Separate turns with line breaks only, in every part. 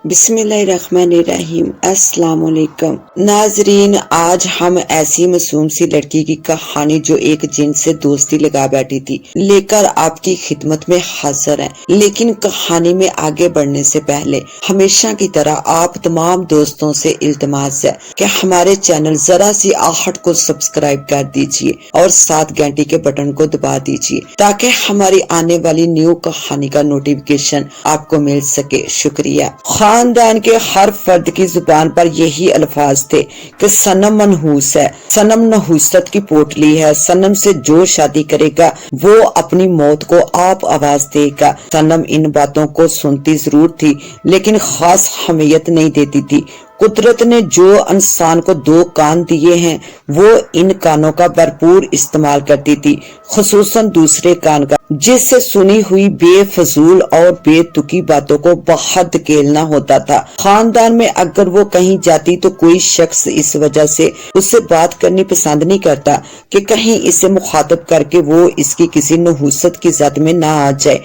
بسم اللہ الرحمن الرحیم۔ السلام علیکم ناظرین، آج ہم ایسی معصوم سی لڑکی کی کہانی جو ایک جن سے دوستی لگا بیٹھی تھی لے کر آپ کی خدمت میں حاضر ہیں۔ لیکن کہانی میں آگے بڑھنے سے پہلے ہمیشہ کی طرح آپ تمام دوستوں سے التماس ہے کہ ہمارے چینل ذرا سی آہٹ کو سبسکرائب کر دیجئے اور ساتھ گھنٹی کے بٹن کو دبا دیجئے تاکہ ہماری آنے والی نیو کہانی کا نوٹیفیکیشن آپ کو مل سکے۔ شکریہ۔ خاندان کے ہر فرد کی زبان پر یہی الفاظ تھے کہ صنم منحوس ہے، صنم نحوست کی پوٹلی ہے، صنم سے جو شادی کرے گا وہ اپنی موت کو آپ آواز دے گا۔ صنم ان باتوں کو سنتی ضرور تھی لیکن خاص اہمیت نہیں دیتی تھی۔ قدرت نے جو انسان کو دو کان دیے ہیں وہ ان کانوں کا بھرپور استعمال کرتی تھی، خصوصاً دوسرے کان کا، جس سے سنی ہوئی بے فضول اور بے تکی باتوں کو باہر دھکیلنا ہوتا تھا۔ خاندان میں اگر وہ کہیں جاتی تو کوئی شخص اس وجہ سے اس سے بات کرنی پسند نہیں کرتا کہ کہیں اسے مخاطب کر کے وہ اس کی کسی نحوست کی زد میں نہ آ جائے۔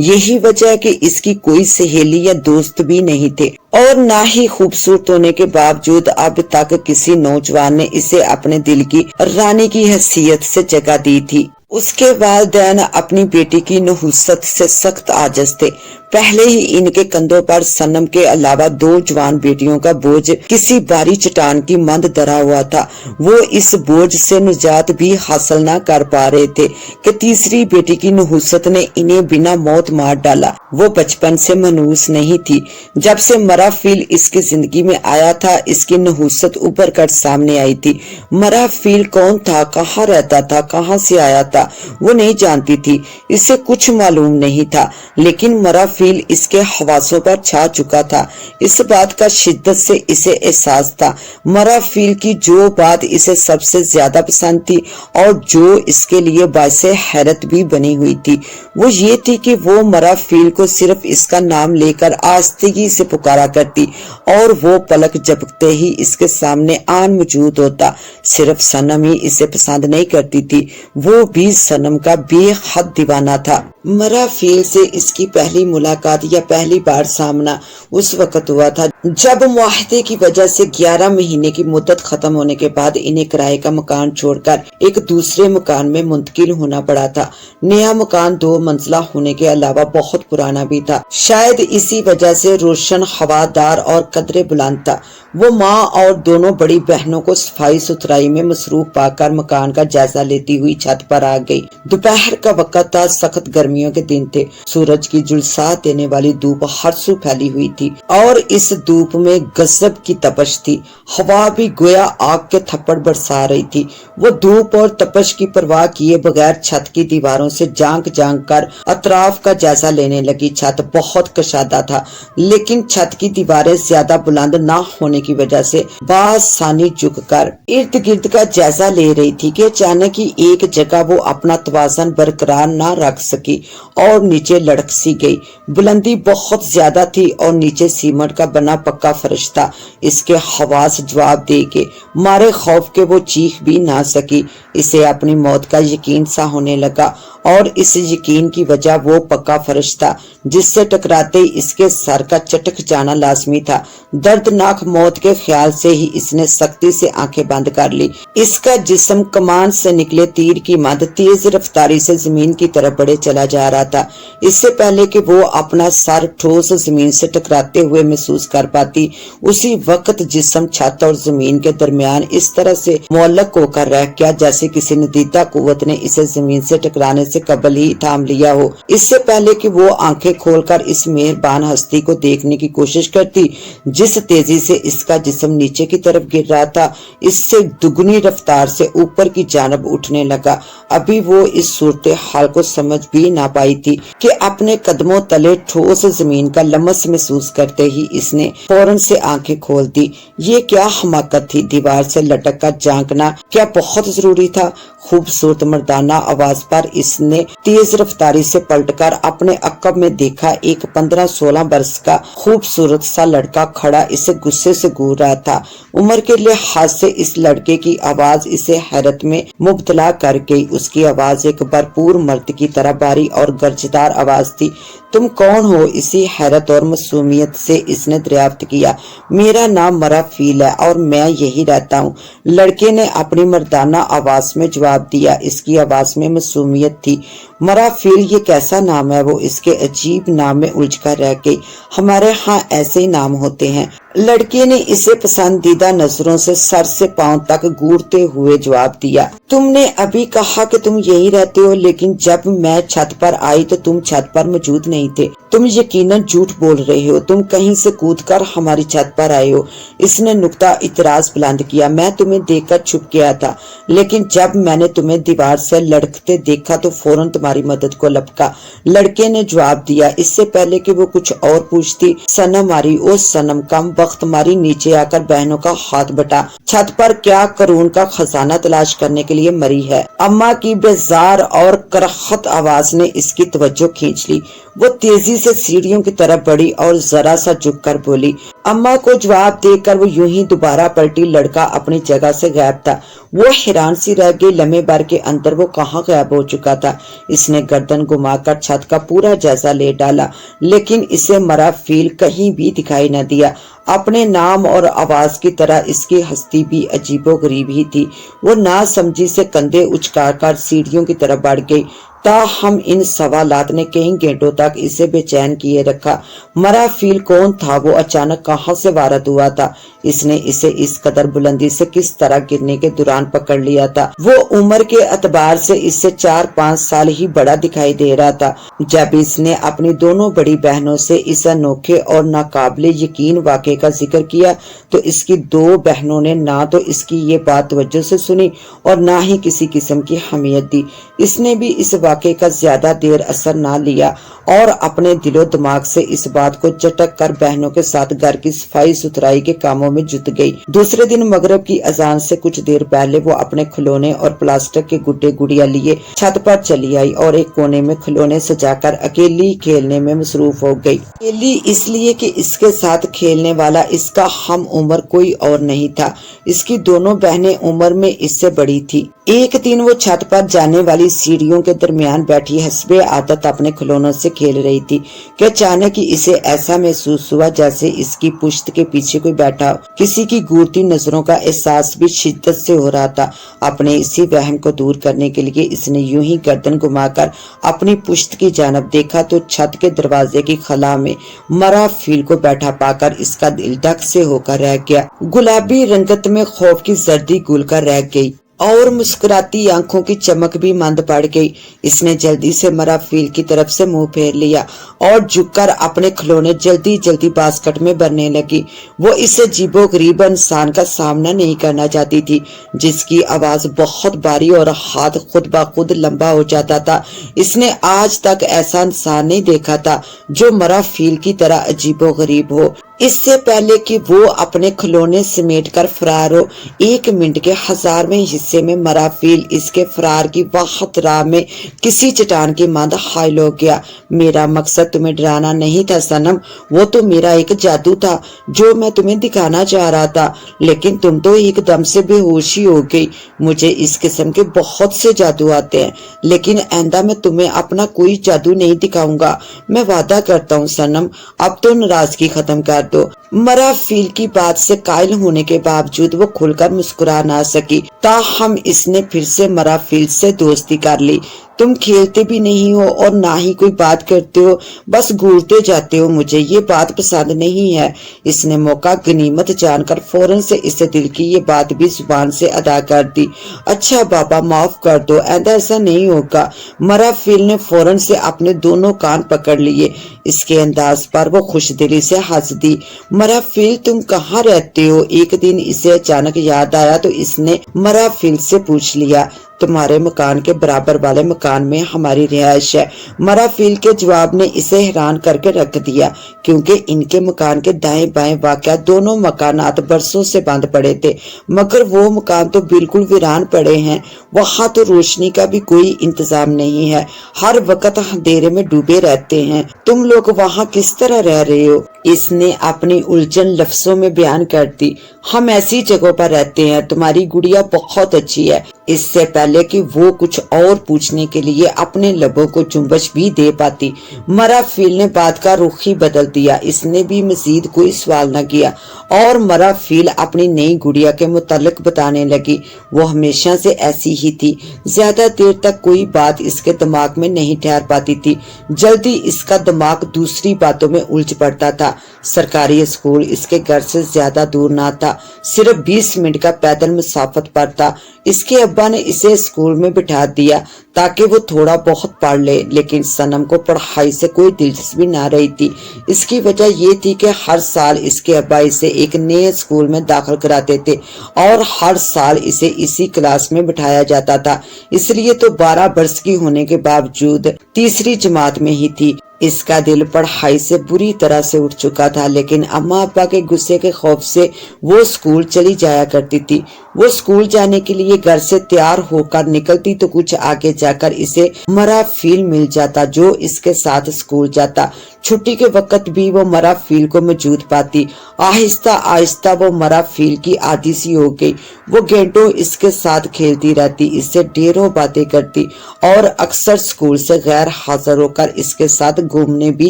یہی وجہ ہے کہ اس کی کوئی سہیلی یا دوست بھی نہیں تھے اور نہ ہی خوبصورت ہونے کے باوجود اب تک کسی نوجوان نے اسے اپنے دل کی رانی کی حیثیت سے جگہ دی تھی۔ اس کے والدین اپنی بیٹی کی نحوست سے سخت عاجز تھے۔ پہلے ہی ان کے کندھوں پر صنم کے علاوہ دو جوان بیٹیوں کا بوجھ کسی باری چٹان کی مند دھرا ہوا تھا۔ وہ اس بوجھ سے نجات بھی حاصل نہ کر پا رہے تھے کہ تیسری بیٹی کی نحوست نے انہیں بنا موت مار ڈالا۔ وہ بچپن سے منحوس نہیں تھی۔ جب سے مرا فیل اس کی زندگی میں آیا تھا اس کی نحوست ابھر کر سامنے آئی تھی۔ مرا فیل کون تھا، کہاں رہتا تھا، کہاں سے آیا تھا وہ نہیں جانتی تھی، اسے کچھ معلوم نہیں تھا، لیکن مرا فیل اس کے حواسوں پر چھا چکا تھا۔ اس بات کا شدت سے اسے احساس تھا۔ مرا فیل کی جو بات اسے سب سے زیادہ پسند تھی اور جو اس کے لیے باعث حیرت بھی بنی ہوئی تھی وہ یہ تھی کہ وہ مرا فیل کو صرف اس کا نام لے کر آستگی سے پکارا کرتی اور وہ پلک جھپکتے ہی اس کے سامنے آن موجود ہوتا۔ صرف صنم ہی اسے پسند نہیں کرتی تھی، وہ بھی صنم کا بے حد دیوانہ تھا۔ مرا فیل سے اس کی پہلی ملاقات یا پہلی بار سامنا اس وقت ہوا تھا جب معاہدے کی وجہ سے 11 مہینے کی مدت ختم ہونے کے بعد انہیں کرائے کا مکان چھوڑ کر ایک دوسرے مکان میں منتقل ہونا پڑا تھا۔ نیا مکان 2 منزلہ ہونے کے علاوہ بہت پرانا بھی تھا، شاید اسی وجہ سے روشن، ہوادار اور قدرے بلند تھا۔ وہ ماں اور دونوں بڑی بہنوں کو صفائی ستھرائی میں مصروف پا کر مکان کا جائزہ لیتی ہوئی چھت پر آ گئی۔ دوپہر کا وقت تھا، سخت گرمیوں کے دن تھے، سورج کی جھلسا دینے والی دھوپ ہر سو پھیلی ہوئی تھی اور اس دھوپ میں غضب کی تپش تھی۔ ہوا بھی گویا آگ کے تھپڑ برسا رہی تھی۔ وہ دھوپ اور تپش کی پرواہ کیے بغیر چھت کی دیواروں سے جھانک جھانک کر اطراف کا جائزہ لینے لگی۔ چھت بہت کشادہ تھا لیکن چھت کی دیواریں زیادہ بلند نہ ہونے کی وجہ سے بآسانی جھک کر ارد گرد کا جائزہ لے رہی تھی کہ اچانک ہی ایک جگہ وہ اپنا توازن برقرار نہ رکھ سکی اور نیچے لڑک سی گئی۔ بلندی بہت زیادہ تھی اور نیچے سیمنٹ کا بنا پکا فرش تھا۔ اس کے حواس جواب دے کے مارے خوف کے وہ چیخ بھی نہ سکی۔ اسے اپنی موت کا یقین سا ہونے لگا اور اس یقین کی وجہ وہ پکا فرش تھا جس سے ٹکراتے ہی اس کے سر کا چٹک جانا لازمی تھا۔ دردناک موت کے خیال سے ہی اس نے سختی سے آنکھیں بند کر لی۔ اس کا جسم کمان سے نکلے تیر کی مانند تیز رفتاری سے زمین کی طرف بڑھے چلا جا رہا تھا۔ اس سے پہلے کہ وہ اپنا سر ٹھوس زمین سے ٹکراتے ہوئے محسوس کر پاتی اسی وقت جسم چھت اور زمین کے درمیان اس طرح سے معلق ہو کر رہ گیا جیسے کسی ندیدہ قوت نے اسے زمین سے ٹکرانے سے قبل ہی تھام لیا ہو۔ اس سے پہلے کہ وہ آنکھیں کھول کر اس مہربان ہستی کو دیکھنے کی کوشش کرتی جس تیزی سے اس کا جسم نیچے کی طرف گر رہا تھا اس سے دگنی رفتار سے اوپر کی جانب اٹھنے لگا۔ ابھی وہ اس صورتحال کو سمجھ بھی نہ پائی تھی کہ اپنے قدموں تلے ٹھوس زمین کا لمس محسوس کرتے ہی اس نے فوراً سے آنکھیں کھول دی۔ یہ کیا حماقت تھی، دیوار سے لٹک کر جھانکنا کیا بہت ضروری تھا؟ خوبصورت مردانہ آواز پر اس ने तेज रफ्तारी से पलटकर अपने अक्ब में देखा एक 15-16 वर्ष का खूबसूरत सा लड़का खड़ा इसे गुस्से से घूर रहा था। उम्र के लिहाज से इस लड़के की आवाज इसे हैरत में मुब्तला कर गई। उसकी आवाज एक भरपूर मर्द की तरह भारी और गर्जदार आवाज थी। तुम कौन हो? इसी हैरत और मासूमियत से इसने दरियाफ्त किया। मेरा नाम मराफील है और मैं यही रहता हूँ, लड़के ने अपनी मर्दाना आवाज में जवाब दिया। इसकी आवाज में मासूमियत थी। मराफील ये कैसा नाम है? वो इसके अजीब नाम में उलझकर रह गई। हमारे यहाँ ऐसे ही नाम होते हैं। लड़के ने इसे पसंदीदा नजरों से सर से पांव तक घूरते हुए जवाब दिया। तुमने अभी कहा कि तुम यही रहते हो, लेकिन जब मैं छत पर आई तो तुम छत पर मौजूद नहीं थे। तुम यकीनन झूठ बोल रहे हो। तुम कहीं से कूदकर हमारी छत पर आए हो। इसने नुक्ता इतराज बुलंद किया। मैं तुम्हें देखकर छुप गया था, लेकिन जब मैंने तुम्हें दीवार से लड़कते देखा तो फौरन तुम्हारी मदद को लपका, लड़के ने जवाब दिया। इससे पहले कि वो कुछ और पूछती, सनम मारी, ओ सनम कम वक्त मारी, नीचे आकर बहनों का हाथ बटा। छत पर क्या करून का खजाना तलाश करने के लिए मरी है? अम्मा की बेजार और करखत आवाज ने इसकी तवज्जो खींच ली। वो तेजी से सीढ़ियों की तरफ बढ़ी और जरा सा झुककर बोली। अम्मा को जवाब देकर वो यूं ही दोबारा पलटी। लड़का अपनी जगह से गायब था। वो हैरान सी रह गई। लम्हे भर के अंदर वो कहाँ गायब हो चुका था। इसने गर्दन घुमाकर छत का पूरा जायजा ले डाला, लेकिन इसे मराफील कहीं भी दिखाई न दिया। अपने नाम और आवाज की तरह इसकी हस्ती भी अजीबोगरीब ही थी। वो नासमझी से कंधे उचकाकर सीढ़ियों की तरफ बढ़ गई। ताहम इन सवालात ने कई घंटों तक इसे बेचैन किए रखा। मराफील कौन था? वो अचानक कहां से वारद हुआ था? इसने इसे इस कदर बुलंदी से किस तरह गिरने के दौरान पकड़ लिया था? वो उम्र के एतबार से इससे 4-5 साल ही बड़ा दिखाई दे रहा था। जब इसने अपनी दोनों बड़ी बहनों से इस अनोखे और नाकाबिले यकीन वाक़े का जिक्र किया तो इसकी दो बहनों ने ना तो इसकी ये बात तवज्जो से सुनी और ना ही किसी किस्म की हमियत दी। इसने भी इस वाक़े का ज्यादा देर असर ना लिया और अपने दिलो दिमाग से इस बात को झटक कर बहनों के साथ घर की सफाई सुथराई के कामों में जुट गई। दूसरे दिन मगरिब की अजान से कुछ देर पहले वो अपने खिलौने और प्लास्टिक के गुड्डे गुड़िया लिए छत पर चली आई और एक कोने में खिलौने सजाकर अकेली खेलने में मसरूफ हो गई। अकेली इसलिए कि इसके साथ खेलने वाला इसका हम उम्र कोई और नहीं था। इसकी दोनों बहनें उम्र में इससे बड़ी थी। एक दिन वो छत पर जाने वाली सीढ़ियों के दरमियान बैठी हस्बे आदत अपने खिलौनों से खेल रही थी कि अचानक ही इसे ऐसा महसूस हुआ जैसे इसकी पुश्त के पीछे कोई बैठा हो। किसी की घूरती नजरों का एहसास भी शिद्दत से हो रहा था। अपने इसी वहम को दूर करने के लिए इसने यूं ही गर्दन घुमाकर अपनी पुश्त की जानब देखा तो छत के दरवाजे की खला में मराफील को बैठा पाकर इसका दिल धक से होकर रह गया। गुलाबी रंगत में खौफ की जर्दी घुल कर रह गई और मुस्कुराती आंखों की चमक भी मंद पड़ गई। इसने जल्दी से मराफील की तरफ से मुंह फेर लिया और झुककर अपने खिलौने जल्दी जल्दी बास्केट में भरने लगी। वो इस अजीबो गरीब इंसान का सामना नहीं करना चाहती थी, जिसकी आवाज बहुत भारी और हाथ खुद ब खुद लंबा हो जाता था। इसने आज तक ऐसा इंसान नहीं देखा था जो मराफील की तरह अजीबो गरीब हो। इससे पहले कि वो अपने खिलौने समेट कर फरार हो, 1 मिनट के 1000वें हिस्से में मराफील इसके फरार की वाहत राह में किसी चट्टान की मांद हायल हो गया। मेरा मकसद तुम्हें डराना नहीं था सनम, वो तो मेरा एक जादू था जो मैं तुम्हें दिखाना चाह रहा था, लेकिन तुम तो एकदम से बेहोशी हो गई। मुझे इस किस्म के बहुत से जादू आते हैं, लेकिन आइंदा मैं तुम्हें अपना कोई जादू नहीं दिखाऊंगा। मैं वादा करता हूँ सनम, अब तो नाराजगी खत्म कर दो। मराफील की बात से कायल होने के बावजूद वो खुलकर मुस्कुरा ना सकी। ताहम इसने फिर से मराफील से दोस्ती कर ली। तुम खेलते भी नहीं हो और ना ही कोई बात करते हो, बस घूरते जाते हो। मुझे ये बात पसंद नहीं है। इसने मौका गनीमत जानकर फौरन से इसे दिल की ये बात भी जुबान से अदा कर दी। अच्छा बाबा माफ कर दो, ऐसा ऐसा नहीं होगा। मराफील ने फौरन से अपने दोनों कान पकड़ लिए। इसके अंदाज पर वो खुशदिली से हंस दी। मराफील तुम कहाँ रहते हो? एक दिन इसे अचानक याद आया तो इसने मराफील से पूछ लिया। तुम्हारे मकान के बराबर वाले मकान में हमारी रिहाइश है। मराफील के जवाब ने इसे हैरान करके रख दिया, क्योंकि इनके मकान के दाएं बाएं वाकया दोनों मकानात बरसों से बंद पड़े थे, मगर वो मकान तो बिल्कुल वीरान पड़े हैं। वहाँ तो रोशनी का भी कोई इंतजाम नहीं है, हर वक्त अंधेरे में डूबे रहते हैं। तुम लोग वहाँ किस तरह रह रहे हो? इसने अपनी उलझन लफ्जों में बयान कर दी। हम ऐसी जगहों पर रहते हैं, तुम्हारी गुड़िया बहुत अच्छी है। इससे पहले कि वो कुछ और पूछने के लिए अपने लबों को जुम्बश भी दे पाती, मराफील ने बात का रुख ही बदल दिया। इसने भी मजीद कोई सवाल न किया और मराफील अपनी नई गुड़िया के मुतालिक बताने लगी। वो हमेशा से ऐसी ही थी, ज्यादा देर तक कोई बात इसके दिमाग में नहीं ठहर पाती थी। जल्दी इसका दिमाग दूसरी बातों में उलझ पड़ता था। सरकारी स्कूल इसके घर से ज्यादा दूर ना था, सिर्फ 20 मिनट का पैदल मुसाफत पर था। इसके अब्बा ने इसे स्कूल में बिठा दिया ताकि वो थोड़ा बहुत पढ़ ले, लेकिन सनम को पढ़ाई से कोई दिलचस्पी ना रही थी। इसकी वजह ये थी कि हर साल इसके अब्बा इसे एक नए स्कूल में दाखिल कराते थे और हर साल इसे इसी क्लास में बिठाया जाता था। इसलिए तो 12 वर्ष की होने के बावजूद तीसरी जमात में ही थी। इसका दिल पढ़ाई से बुरी तरह से उठ चुका था, लेकिन अम्मा अब्बा के गुस्से के खौफ से वो स्कूल चली जाया करती थी। वो स्कूल जाने के लिए घर से तैयार होकर निकलती तो कुछ आगे जाकर इसे मराफील मिल जाता, जो इसके साथ स्कूल जाता। छुट्टी के वक्त भी वो मराफील को मौजूद पाती। आहिस्ता आहिस्ता वो मराफील की आदी सी हो गई। वो घंटों इसके साथ खेलती रहती, इससे ढेरों बातें करती और अक्सर स्कूल से गैर हाजिर होकर इसके साथ घूमने भी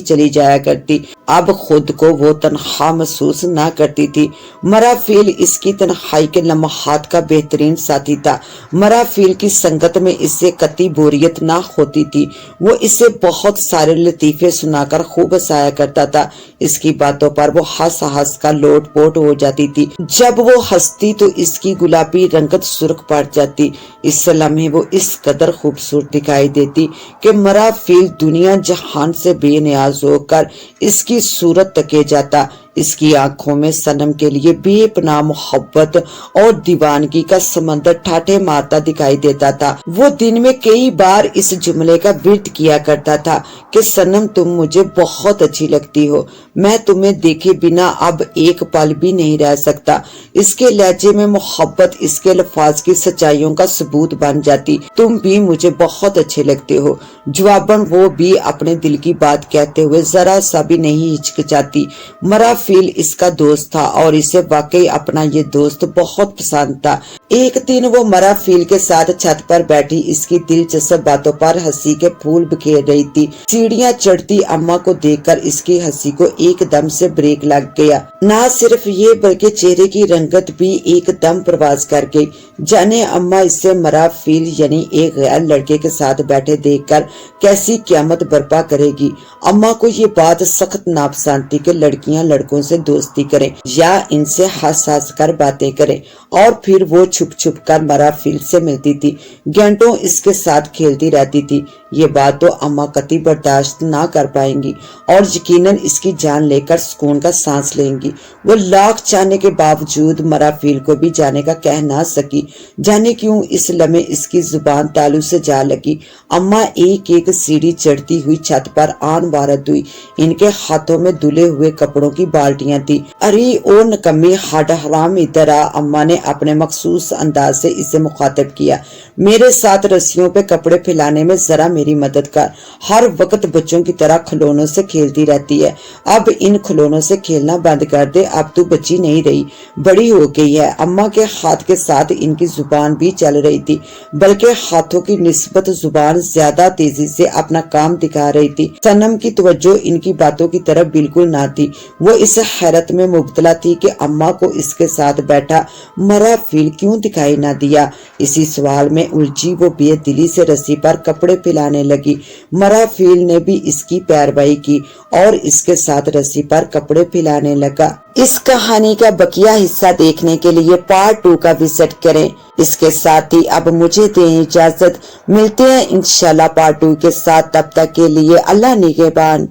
चली जाया करती। अब खुद को वो तन्हा महसूस ना करती थी। मराफील इसकी तन्हाई के लम्हात का बेहतरीन साथी था। मराफील की संगत में इससे कतई बोरियत ना होती थी। वो इसे बहुत सारे लतीफे सुनाकर खूब हंसाया करता था। इसकी बातों पर वो हंस हंस का लोट पोट हो जाती थी। जब वो हंसती तो इसकी गुलाबी रंगत सुर्ख पड़ जाती। इस लम्हे वो इस कदर खूबसूरत दिखाई देती कि मराफील दुनिया जहान से बेनियाज होकर इसकी सूरत तके जाता। इसकी आंखों में सनम के लिए बेपनाह मोहब्बत और दीवानगी का समंदर ठाठे मारता दिखाई देता था। वो दिन में कई बार इस जुमले का विर्द किया करता था कि सनम तुम मुझे बहुत अच्छी लगती हो, मैं तुम्हें देखे बिना अब एक पल भी नहीं रह सकता। इसके लहजे में मोहब्बत इसके अल्फाज की सच्चाइयों का सबूत बन जाती। तुम भी मुझे बहुत अच्छे लगते हो। जवाबन वो भी अपने दिल की बात कहते हुए जरा सा भी नहीं हिचकिचाती। मराफील इसका दोस्त था और इसे वाकई अपना ये दोस्त बहुत पसंद था। एक दिन वो मराफील के साथ छत पर बैठी इसकी दिलचस्प बातों पर हंसी के फूल बिखेर रही थी। सीढ़ियां चढ़ती अम्मा को देखकर इसकी हंसी को एकदम से ब्रेक लग गया। ना सिर्फ ये बल्कि चेहरे की रंगत भी एकदम प्रवास कर गई। जाने अम्मा इससे मराफील यानी एक गैर लड़के के साथ बैठे देखकर कैसी क़यामत बर्पा करेगी। अम्मा को ये बात सख्त नापसंद थी कि लड़कियां लड़कों से दोस्ती करें या इनसे हंस हंस कर बातें करें, और फिर वो छुप छुप कर मराफील से मिलती थी, घंटों इसके साथ खेलती रहती थी। ये बात तो अम्मा कतई बर्दाश्त ना कर पाएंगी और यकीनन इसकी जान लेकर सुकून का सांस लेंगी। वो लाख चाहने के बावजूद मराफील को भी जाने का कह ना सकी। जाने क्यों इस लम्हे इसकी जुबान तालू से जा लगी। अम्मा एक एक सीढ़ी चढ़ती हुई छत पर आन वारद हुई। इनके हाथों में धुले हुए कपड़ों की बाल्टियां थी। अरे ओ नकम्मी हड हराम, इधर आ। अम्मा ने अपने मखसूस अंदाज से इसे मुखातिब किया। मेरे साथ रस्सियों पे कपड़े फैलाने में जरा मेरी मदद कर। हर वक्त बच्चों की तरह खिलौनों से खेलती रहती है। अब इन खिलौनों से खेलना बंद कर दे, अब तू बच्ची नहीं रही, बड़ी हो गई है। अम्मा के हाथ के साथ इनकी जुबान भी चल रही थी, बल्कि हाथों की निस्बत जुबान ज्यादा तेजी से अपना काम दिखा रही थी। सनम की तवज्जो इनकी बातों की तरफ बिल्कुल ना थी। वो इस हैरत में मुब्तला थी कि अम्मा को इसके साथ बैठा मराफील क्यों दिखाई ना दिया। इसी सवाल में उलझी वो बेदिली से रस्सी पर कपड़े फैलाने लगी। मराफील ने भी इसकी पैरवाई की और इसके साथ रस्सी पर कपड़े फैलाने लगा। इस कहानी का बकिया हिस्सा देखने के लिए पार्ट 2 का विजिट करें। इसके साथ ही अब मुझे दें इजाजत, मिलते हैं इंशाल्लाह पार्ट 2 के साथ। तब तक के लिए अल्लाह निगहबान।